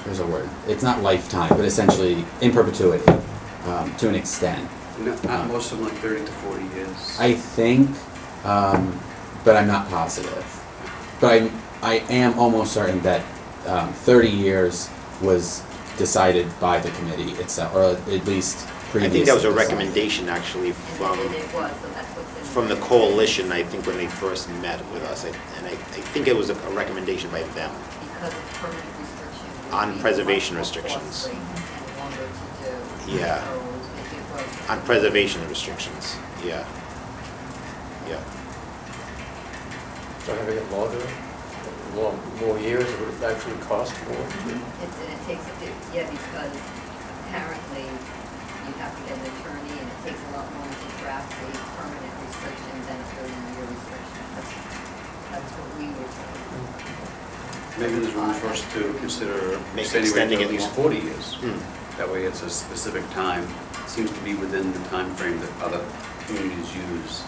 I: there's a word, it's not lifetime, but essentially in perpetuity, to an extent.
C: Not most of them like 30 to 40 years.
I: I think, but I'm not positive. But I am almost certain that 30 years was decided by the committee itself, or at least previously.
A: I think that was a
I: decided.
A: recommendation actually from,
B: And it was, so that's what's in.
A: from the coalition, I think, when they first met with us. And I think it was a recommendation by them.
B: Because of permanent restrictions. would
A: On
B: be
A: preservation
B: much more
A: restrictions.
B: costly and longer to do.
A: Yeah.
B: So it was.
A: On preservation restrictions, yeah. Yeah.
H: So having it longer, more years, it would actually cost more.
B: And it takes, yeah, because apparently you have to get an attorney and it takes a lot longer to draft a permanent restriction than a 30-year restriction. That's what we were told.
C: Maybe there's room for us to consider
A: Make
C: extending
A: extending
C: it to at
A: it
C: least
A: more.
C: 40 years.
A: Hmm.
C: That way it's a specific time, seems to be within the time frame that other communities use.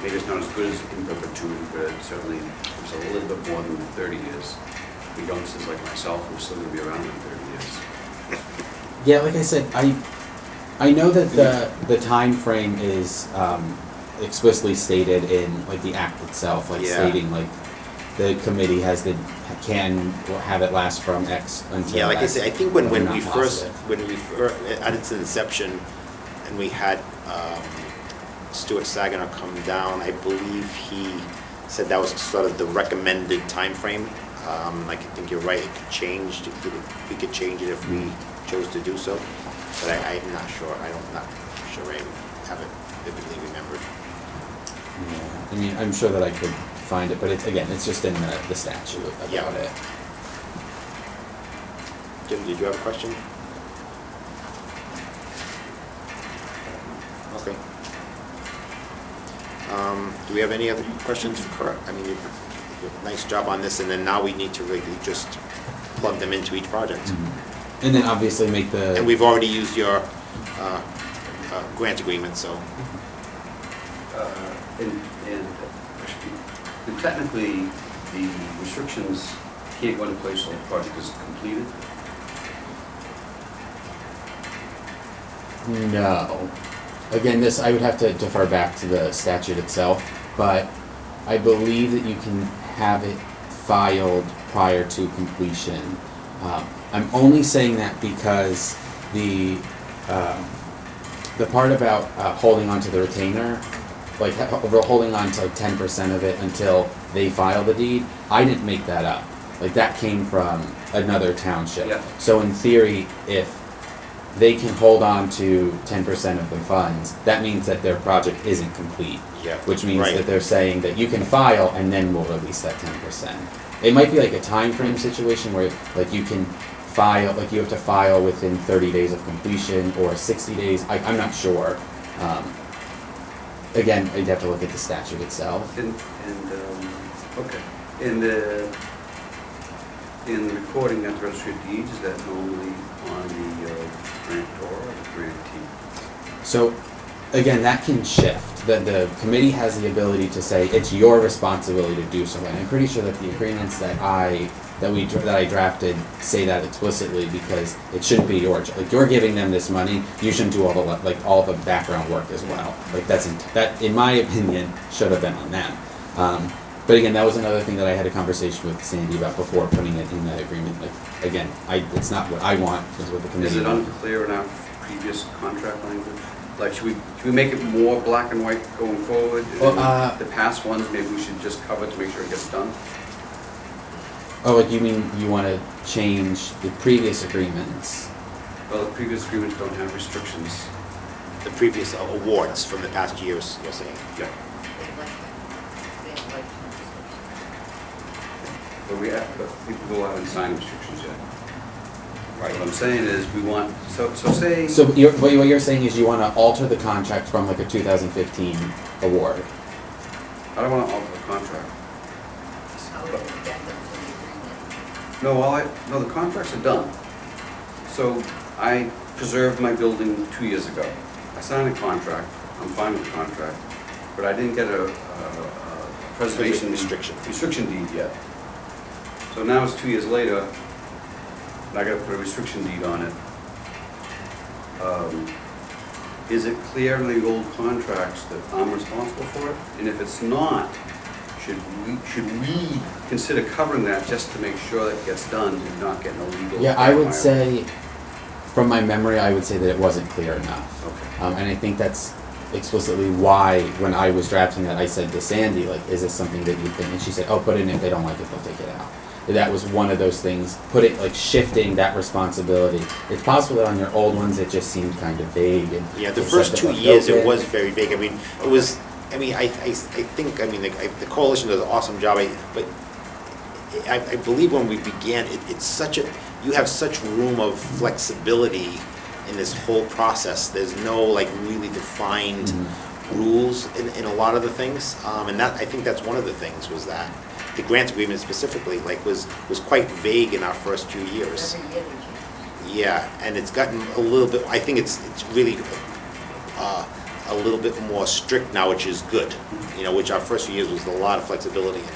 C: Maybe it's not as good as in perpetuity, but it certainly it's a little bit more than 30 years. For youngsters like myself, who are still going to be around in 30 years.
I: Yeah, like I said, I know that the time frame is explicitly stated in like the act itself, like
A: Yeah.
I: stating like the committee can have it last from X until
A: Yeah, like I
I: X,
A: say, I think when
I: but I'm
A: we
I: not
A: first,
I: positive.
A: at its inception, and we had Stuart Saginaw come down, I believe he said that was sort of the recommended timeframe. Like, I think you're right, it could change, we could change it if we chose to do so, but I'm not sure, not sure I have it vividly remembered.
I: Yeah, I mean, I'm sure that I could find it, but it's just in the statute about
A: Yeah.
I: it.
A: Jim, did you have a question? Okay. Do we have any other questions for Kurt? I mean, you did a nice job on this, and then now we need to really just plug them into each project.
I: Mm-hmm. And then obviously make the.
A: And we've already used your grant agreement, so.
C: And technically, the restrictions can't go into place until the project is completed.
I: No. Again, I would have to defer back to the statute itself, but I believe that you can have it filed prior to completion. I'm only saying that because the part about holding on to the retainer, like holding on to like 10% of it until they file the deed, I didn't make that up. Like that came from another township.
C: Yeah.
I: So in theory, if they can hold on to 10% of the funds, that means that their project isn't complete.
A: Yeah,
I: Which means
A: right.
I: that they're saying that you can file and then we'll release that 10%. It might be like a time frame situation where like you can file, like you have to file within 30 days of completion or 60 days. I'm not sure. Again, I'd have to look at the statute itself.
C: Okay. In the recording at the registry of deeds, is that normally on the grantor or the grantee?
I: So, again, that can shift. The committee has the ability to say it's your responsibility to do so, and I'm pretty sure that the agreements that I drafted say that explicitly because it shouldn't be yours. Like you're giving them this money, you shouldn't do all the background work as well. Like that in my opinion should have been on them. But again, that was another thing that I had a conversation with Sandy about before putting it in the agreement. Like again, it's not what I want, it's what the committee
C: Is it
I: wants.
C: unclear in our previous contract language? Like, should we make it more black and white going forward?
I: Well,
C: The past ones, maybe we should just cover to make sure it gets done?
I: Oh, like you mean you want to change the previous agreements?
C: Well, the previous agreements don't have restrictions.
A: The previous awards from the past years, you're saying?
C: Yeah.
B: They like
C: But people haven't signed restrictions yet. Right. What I'm saying is, we want, so say.
I: So what you're saying is you want to alter the contract from like a 2015 award?
C: I don't want to alter the contract.
B: how it is addendum to the agreement.
C: No, the contracts are done. So I preserved my building 2 years ago. I signed a contract, I'm fine with the contract, but I didn't get a preservation restriction deed yet. So now it's 2 years later, and I gotta put a restriction deed on it. Is it clear in the old contracts that I'm responsible for it? And if it's not, should we consider covering that just to make sure that gets done and not getting a legal?
I: Yeah, I would say, from my memory, I would say that it wasn't clear enough.
C: Okay.
I: And I think that's explicitly why, when I was drafting that, I said to Sandy, like, is this something that you think? And she said, oh, put it in, if they don't like it, they'll take it out. That was one of those things, shifting that responsibility. It's possible that on your old ones, it just seemed kind of vague. And
A: Yeah, the
I: it
A: first
I: said
A: 2
I: that, like,
A: years,
I: okay.
A: it was very vague. I mean, it was, I think, the coalition does an awesome job, but I believe when we began, it's such a, you have such room of flexibility in this whole process. There's no, like, really defined rules in a lot of the things. And that, I think that's one of the things, was that the grant agreement specifically, like, was quite vague in our first few years.
B: Every year they change.
A: Yeah, and it's gotten a little bit, I think it's really a little bit more strict now, which is good, which our first few years was a lot of flexibility in it.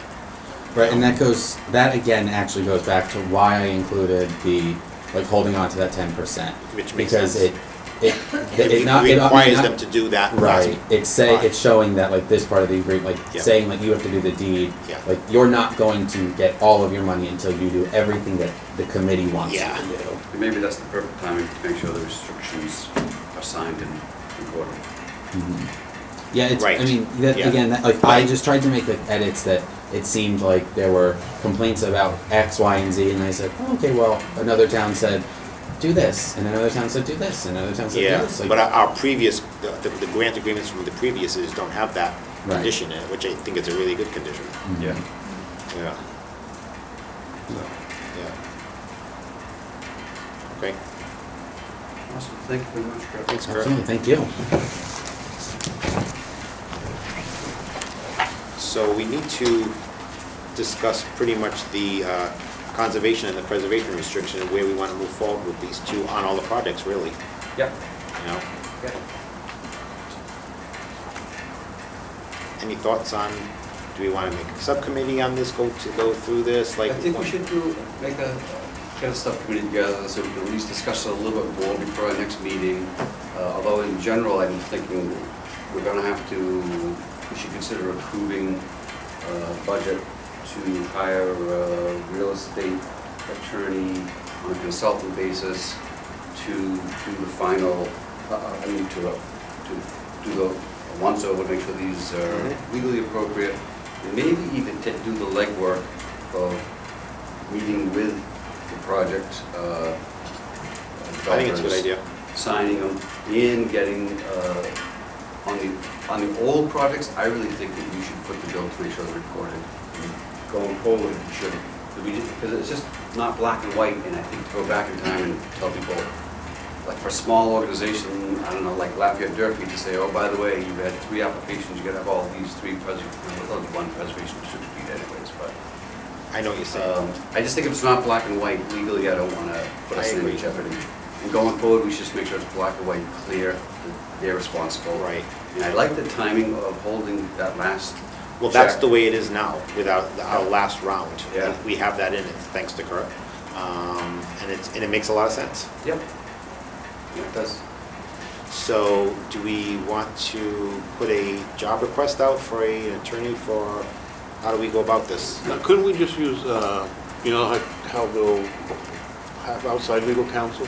I: Right, and that again actually goes back to why I included the, like, holding on to that 10%.
A: Which makes
I: because
A: sense.
I: It
A: requires them to do that.
I: Right, it's
A: part.
I: showing that, like, this part of the agreement, like,
A: Yeah.
I: saying, like, you have to do the deed.
A: Yeah.
I: Like, you're not going to get all of your money until you do everything that the committee wants you
A: Yeah.
I: to do.
C: And maybe that's the perfect timing to make sure the restrictions are signed and recorded.
I: Yeah, it's,
A: Right.
I: I mean,
A: Yeah.
I: again, I just tried to make, like, edits that it seemed like there were complaints about X, Y, and Z, and I said, oh, okay, well, another town said, do this, and another town said, do this, and another town said, do
A: Yeah,
I: this. Like,
A: but our previous, the grant agreements from the previous years don't have that
I: Right.
A: condition in it, which I think is a really good condition.
C: Yeah.
A: Yeah. So, yeah. Okay,
C: Awesome, thank you very much, Kurt.
A: thanks, Kurt.
I: Absolutely, thank you.
A: So we need to discuss pretty much the conservation and the preservation restriction and where we want to move forward with these two on all the projects, really,
C: Yep.
A: Any thoughts on, do we want to make a subcommittee on this, go through this, like?
C: I think we should get a subcommittee together so we can at least discuss it a little bit more before our next meeting. Although in general, I'm thinking we're gonna have to, we should consider approving budget to hire a real estate attorney on a consultant basis to do the final, to do the once over, make sure these are legally appropriate, and maybe even do the legwork of meeting with the project
A: I think it's a good idea.
C: signing them in, getting, on the old projects, I really think that we should put the bill to make sure they're recorded. And going forward, we should, because it's just not black and white, and I think to go back in time and tell people, like for a small organization, I don't know, like Lafayette Durfee, to say, oh, by the way, you've had 3 applications, you gotta have all these 3 one preservation restriction feet anyways, but.
A: I know what you're saying.
C: I just think if it's not black and white legally, I don't want to put us
A: I
C: in any
A: agree.
C: jeopardy. And going forward, we should just make sure it's black and white, clear, that they're responsible.
A: Right.
C: And I like the timing of holding that last
A: Well, that's
C: check.
A: the way it is now, without our last round.
C: Yeah.
A: We have that in it, thanks to Kurt. And it makes a lot of sense.
C: Yep. Yeah, it does.
A: So, do we want to put a job request out for an attorney for, how do we go about this?
D: Now, couldn't we just use, like how they'll have outside legal counsel?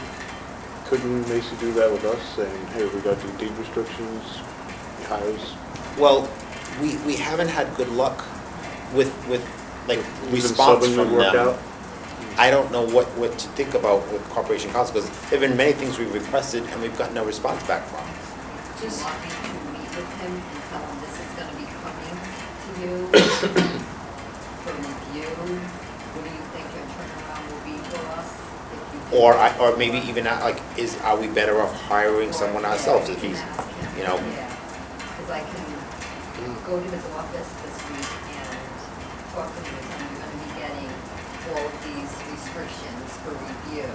D: Couldn't Macy do that with us, saying, hey, we got these deed restrictions, he hires?
A: Well, we haven't had good luck with like,
D: even
A: response
D: subbing
A: from
D: would work
A: them.
D: out?
A: I don't know what to think about with Corporation Counsel, because there've been many things we've requested and we've got no response back from.
B: Do you want me to meet with him and tell him this is gonna be coming to you for review? What do you think your turnaround will be for us? If you do-
A: Or maybe even, like, are we better off hiring someone ourselves if
B: Yeah,
A: he's,
B: you can ask him.
A: you know?
B: Yeah, because I can go to his office this week and talk to him, and tell him you're gonna be getting all of these restrictions for review.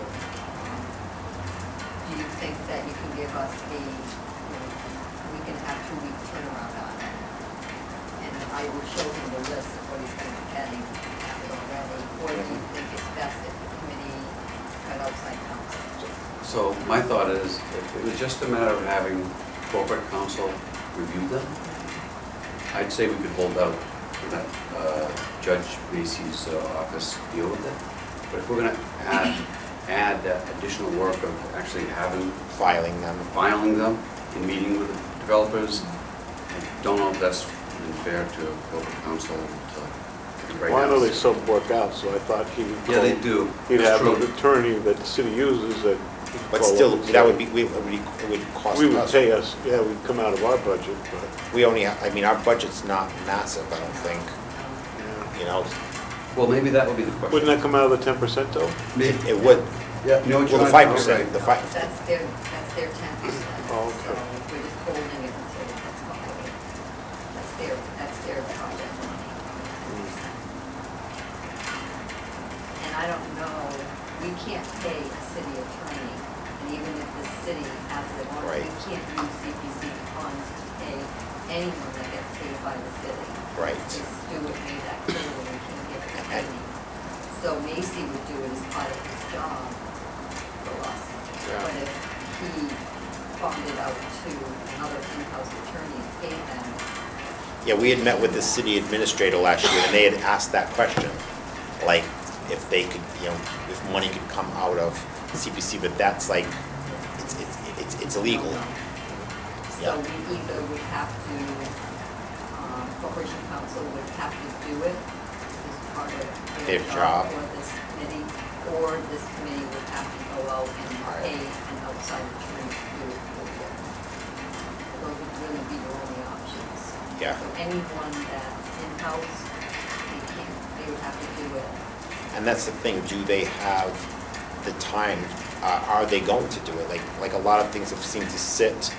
B: do you think that you can give us a, we can have 2-week turnaround on it? And I will show him the list of what he's going to be getting, have it already, or do you think it's best if the committee got outside counsel?
C: So my thought is, if it was just a matter of having corporate counsel review them, I'd say we could hold out and let Judge Macy's office deal with it. But if we're gonna add that additional work of actually having,
A: Filing them.
C: filing them and meeting with the developers, I don't know if that's even fair to corporate counsel to right
D: Well, I
C: now.
D: know they sub work out, so I thought he would call.
C: Yeah, they do.
D: He'd
C: It's
D: have
C: true.
D: an attorney that the city uses that. he'd
A: But
D: call
A: still,
D: up and
A: that
D: say,
A: would be, it would cost us.
D: We would pay us, yeah, we'd come out of our budget, but,
A: We only, I mean, our budget's not massive, I don't think,
D: yeah.
A: you know,
C: Well, maybe that would be the question.
D: Wouldn't that come out of the 10% though?
A: it would,
C: Yeah, you know what,
A: well, the
C: John?
A: 5%,
C: Right.
A: the 5,
B: That's their 10%.
D: Oh, okay.
B: So we're just holding it until it gets filed. That's their project money. And I don't know, we can't pay a city attorney, and even if the city has it on,
A: Right.
B: we can't use CPC funds to pay anyone that gets paid by the city.
A: right.
B: Stuart made that clear when we can't get the money. So Macy would do it as part of his job for us.
D: Yeah.
B: But if he farmed it out to another in-house attorney and paid them,
A: Yeah, we had met with the city administrator last year, and they had asked that question, like, if they could, you know, if money could come out of CPC, but that's like, it's illegal.
B: so
A: Yeah.
B: we either would have to, Corporation Council would have to do it as part of
A: Their
B: their
A: job.
B: job for this committee, or this committee would have to go out and
A: Right.
B: pay an outside attorney to do it for you. Those would really be your only options.
A: Yeah.
B: So anyone that's in-house, they would have to do it.
A: And that's the thing, do they have the time, are they going to do it? Like a lot of things have seemed to sit,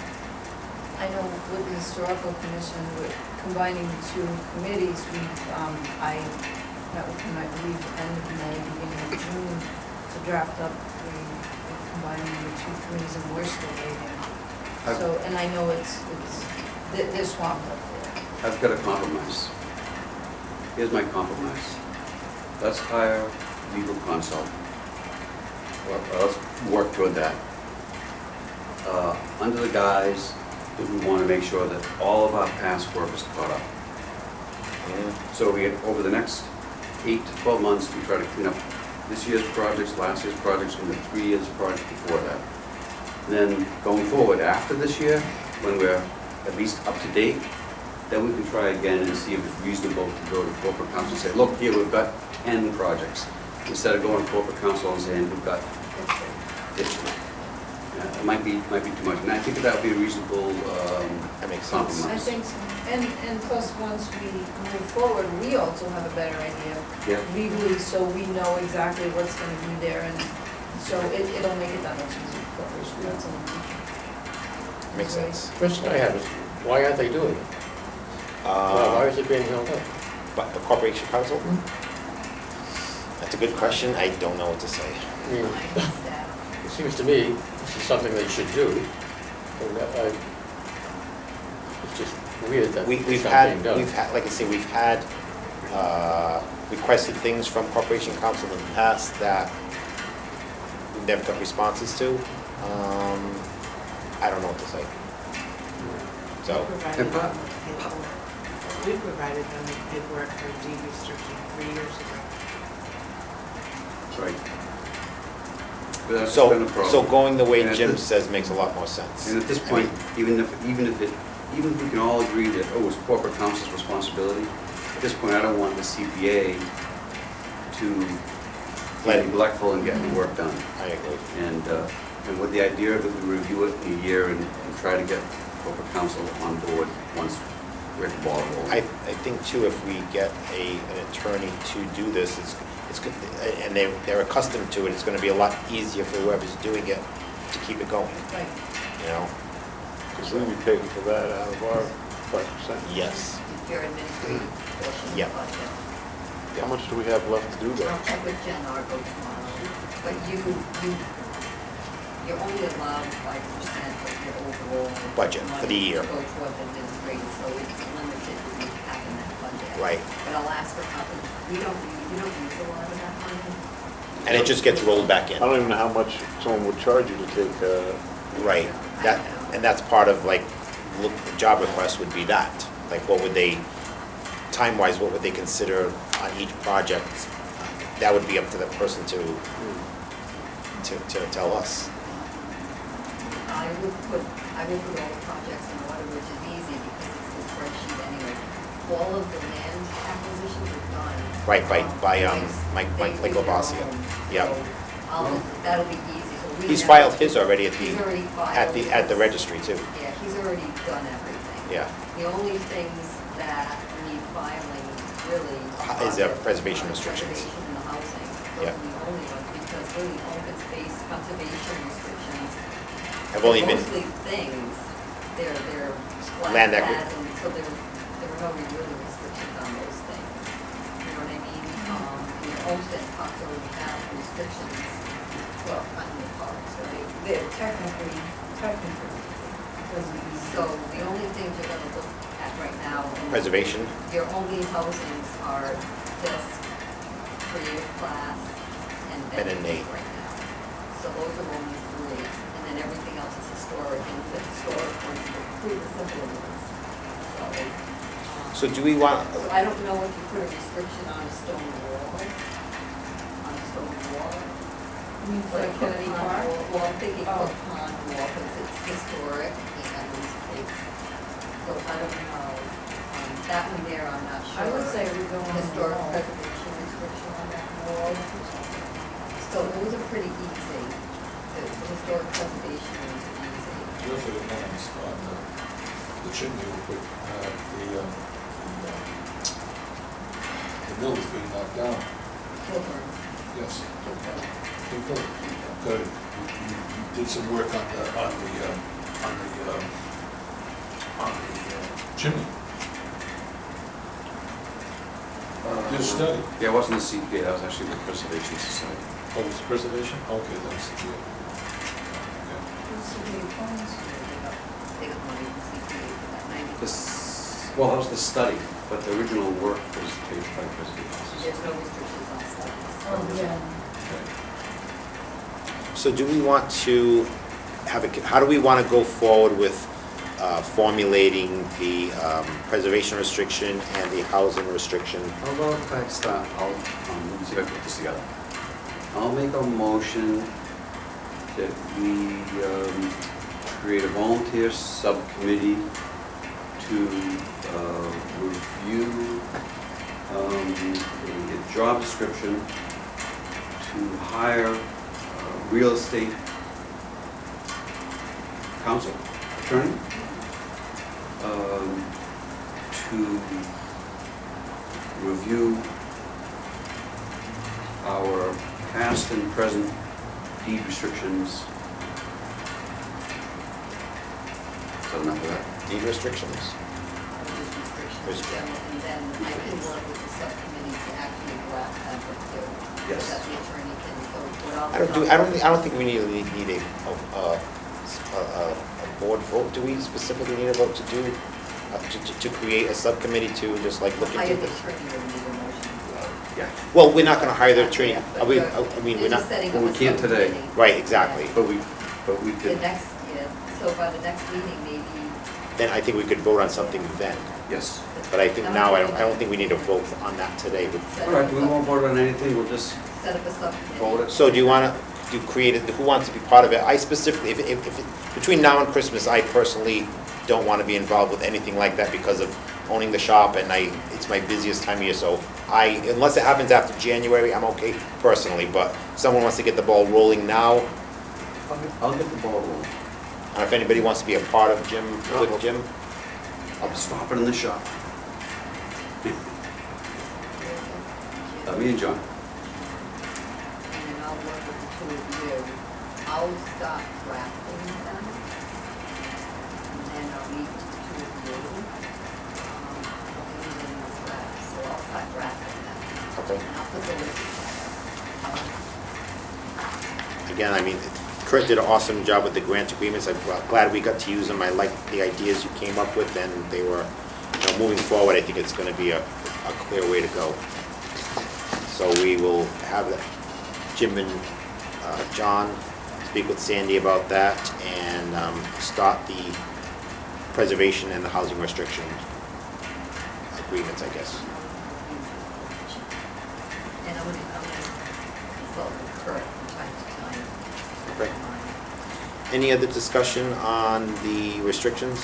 G: I know with the historical commission, with combining the two committees, I met with him, I believe, end of May, beginning of June, to draft up combining the two committees, and we're still waiting. So, and I know they're swamped up there.
C: I've got a compromise. Here's my compromise. Let's hire legal consult. Let's work toward that. Under the guise that we want to make sure that all of our past work is caught up. So we, over the next 8 to 12 months, we try to clean up this year's projects, last year's projects, and the 3 years project before that. Then going forward, after this year, when we're at least up to date, then we can try again and see if it's reasonable to go to corporate counsel and say, look, here, we've got 10 projects. Instead of going to corporate counsel and saying, we've got 50. It might be too much. And I think that would be a reasonable
A: that makes sense.
G: I
C: compromise.
G: think so. And plus, once we move forward, we also have a better idea
C: Yeah.
G: legally, so we know exactly what's gonna be there, and so it'll make it that much easier for corporation counsel.
A: Makes sense.
H: Question I have is, why aren't they doing it? Why is it being held up?
A: But the corporation council? That's a good question, I don't know what to say.
H: I mean,
B: My staff.
H: it seems to me this is something they should do. And it's just weird that it's
A: We've
H: not being done.
A: had, like I say, we've had requested things from corporation council in the past that we've never got responses to. I don't know what to say. So,
E: We provided them with paperwork for deed restriction 3 years ago.
C: That's right. But that's been a problem.
A: so going the way
C: And at
A: Jim
C: this-
A: says makes a lot more sense.
C: And at this
A: I
C: point,
A: mean,
C: even if we can all agree that, oh, it's corporate counsel's responsibility, at this point, I don't want the CPA to
A: Let
C: be
A: it-
C: neglectful and get the work done.
A: I agree.
C: And with the idea that we review it in a year and try to get corporate counsel on board once we're at the ball rolling.
A: I think too, if we get an attorney to do this, it's good, and they're accustomed to it, it's gonna be a lot easier for whoever's doing it to keep it going,
G: Right.
A: you know?
D: Because we'd be paying for that out of our 5%.
A: Yes.
B: Your administrative portion of the
A: Yeah.
B: budget.
D: How much do we have left to do
B: I'll
D: that?
B: check with Jen Argo tomorrow, but your you're only allowed 5% of your overall.
A: Budget for the year.
B: money to go towards administrative, so it's limited to be having that budget.
A: Right.
B: But I'll ask for copies, we don't use a lot of that money.
A: And it just gets rolled back
D: I
A: in.
D: don't even know how much someone would charge you to take,
A: Right, and that's part of like, look, the job request would be that. Like, what would they, time-wise, what would they consider on each project? That would be up to the person to tell us.
B: I would put all the projects in order, which is easy because it's the spreadsheet anyway. All of the land acquisitions are done.
A: Right, by
B: They
A: Mike
B: do their
A: Labasia.
B: own.
A: Yep.
B: So that'll be easy, so we.
A: He's
B: never-
A: filed his already
B: He's already filed.
A: at the registry too.
B: Yeah, he's already done everything.
A: Yeah.
B: The only things that need filing really.
A: Is there preservation restrictions?
B: Preservation and the housing. Those
A: Yeah.
B: are the only ones, because really open space conservation restrictions.
A: Have only been,
B: Mostly things, they're flat
A: Land
B: pads,
A: acqui-
B: and so there were no really restrictions on those things. You know what I mean? The homestead parks already have restrictions, well, not in the parks, right?
G: They're technically, doesn't mean.
B: So the only things you're gonna look at right now.
A: preservation,
B: Your only housings are this creative class and
A: And
B: then
A: an eight.
B: right now. So those are only three, and then everything else is historic, and the historic ones are pretty simple ones.
A: so do we want,
B: So I don't know if you put a restriction on a stone wall, on a stone wall.
G: I mean, for
B: Like
G: Kennedy
B: pond
G: Park?
B: wall. Well, I'm thinking
G: Oh.
B: put pond wall, because it's historic, and it's, so I don't know. That one there, I'm not sure.
G: I would say we go on the
B: Historic
G: wall.
B: preservation restriction on that wall. So those are pretty easy. The historic preservation is easy.
J: Just for the ones on the chimney, we put, the mill is being knocked down,
B: Kilburn.
J: yes. Good, you did some work on the chimney, did a study.
C: Yeah, it wasn't the CPA, that was actually the Preservation Society.
J: Oh, it's preservation? Okay, that's the deal. Okay.
B: They don't want to even see for that 90.
C: Well, that was the study, but the original work was paid by Preservation Society.
B: There's no restrictions on studies.
G: Oh, yeah.
J: Okay.
A: so do we want to have how do we want to go forward with formulating the preservation restriction and the housing restriction?
C: How about if I start, let me see if I can put this together. I'll make a motion that we create a volunteer subcommittee to review a job description to hire a real estate counsel, attorney, to review our past and present deed restrictions. Is that enough of that?
A: Deed restrictions?
B: Just restrictions, and then I can work with the subcommittee to actually draft that too.
C: Yes.
B: So that the attorney can, so what I'll.
A: I don't think we need a board vote. Do we specifically need a vote to do, to create a subcommittee to just like look
B: Hire
A: into
B: the
A: this?
B: attorney or need a motion.
C: Yeah.
A: Well, we're not gonna hire the attorney.
B: But
A: Are we,
B: you're-
A: I mean, we're
B: you're
A: not,
B: just setting
C: Well,
B: up
C: we
B: a
C: can't today.
B: subcommittee.
A: right, exactly.
C: But we
B: The
C: could,
B: next, so by the next meeting, maybe.
A: Then I think we could vote on something then.
C: yes.
A: But I think now, I don't think we need a vote on that today.
B: set
C: All
B: up
C: right,
B: a
C: we won't vote on anything, we'll just
B: Set up a subcommittee.
C: vote it.
A: So do you wanna, create it, who wants to be part of it? I specifically, between now and Christmas, I personally don't wanna be involved with anything like that because of owning the shop and it's my busiest time of year, so unless it happens after January, I'm okay personally, but if someone wants to get the ball rolling now,
C: I'll get the ball rolling.
A: and if anybody wants to be a part of Jim, with Jim,
C: I'll stop it in the shop. Me and John.
B: And then I'll work with the two of you. I'll start drafting them. And then I'll meet with the two of you. I'll leave them in the draft, so I'll start drafting them.
A: okay.
B: And I'll put the list together.
A: Again, I mean, Kurt did an awesome job with the grant agreements. I'm glad we got to use them. I like the ideas you came up with, and they were, moving forward, I think it's gonna be a clear way to go. So we will have Jim and John speak with Sandy about that and start the preservation and the housing restriction agreements, I guess.
B: And I'm gonna consult with Kurt from time to time.
A: Okay. Any other discussion on the restrictions?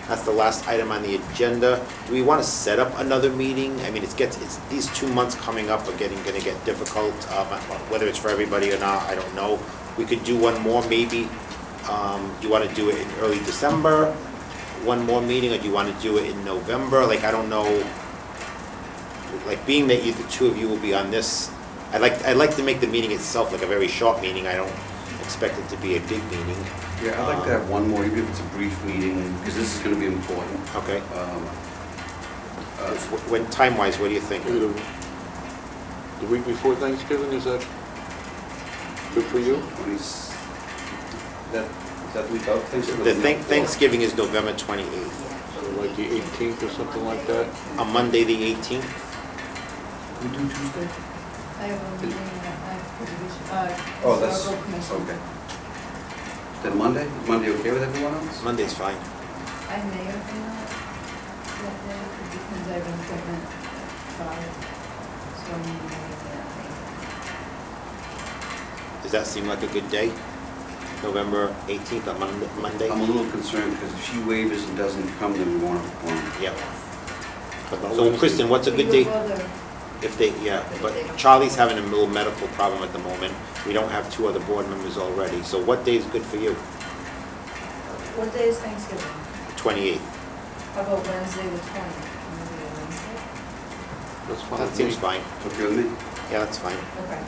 A: That's the last item on the agenda. Do we want to set up another meeting? I mean, it's these 2 months coming up are gonna get difficult, whether it's for everybody or not, I don't know. We could do one more maybe. Do you want to do it in early December? One more meeting, or do you want to do it in November? Like, I don't know. Like, being that the two of you will be on this, I'd like to make the meeting itself like a very short meeting. I don't expect it to be a big meeting.
C: Yeah, I'd like to have one more, even if it's a brief meeting, because this is gonna be important.
A: Okay. When, time-wise, what do you think?
D: Maybe the week before Thanksgiving, is that good for you?
C: Is that week out?
A: The Thanksgiving is November 28th.
D: So like the 18th or something like that?
A: On Monday, the 18th?
C: We do Tuesday?
G: I have a meeting at
C: Oh, that's,
G: Historical Commission.
C: okay. Then Monday? Is Monday okay with everyone else?
A: Monday's fine.
G: I may or may not that day, it depends, I have an appointment at 5, so I'm meeting that day.
A: Does that seem like a good day? November 18th, on Monday?
C: I'm a little concerned, because if she wavers and doesn't come, then we won't.
A: Yeah.
D: But not
A: So
D: Wednesday.
A: Kristen, what's a good
G: You
A: day?
G: have other-
A: If they, yeah, but Charlie's having a little medical problem at the moment. We don't have 2 other board members already. So what day is good for you?
G: What day is Thanksgiving?
A: 28th.
G: How about Wednesday the 20th? Can we do a Wednesday?
D: That's fine.
A: That
D: with
A: seems
D: me.
A: fine.
C: It's okay with me?
A: Yeah, that's fine.
G: Okay.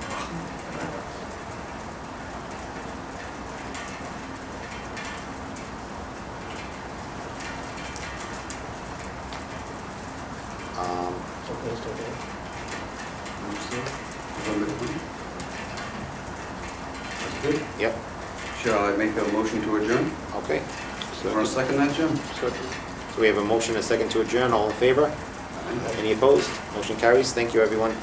H: Okay, let's do that.
C: November 20th? That's good.
A: Yep,
C: Shall I make a motion to adjourn?
A: okay.
C: Want to second that, Jim?
D: Second.
A: So we have a motion, a second to adjourn. All in favor? Any opposed? Motion carries. Thank you, everyone.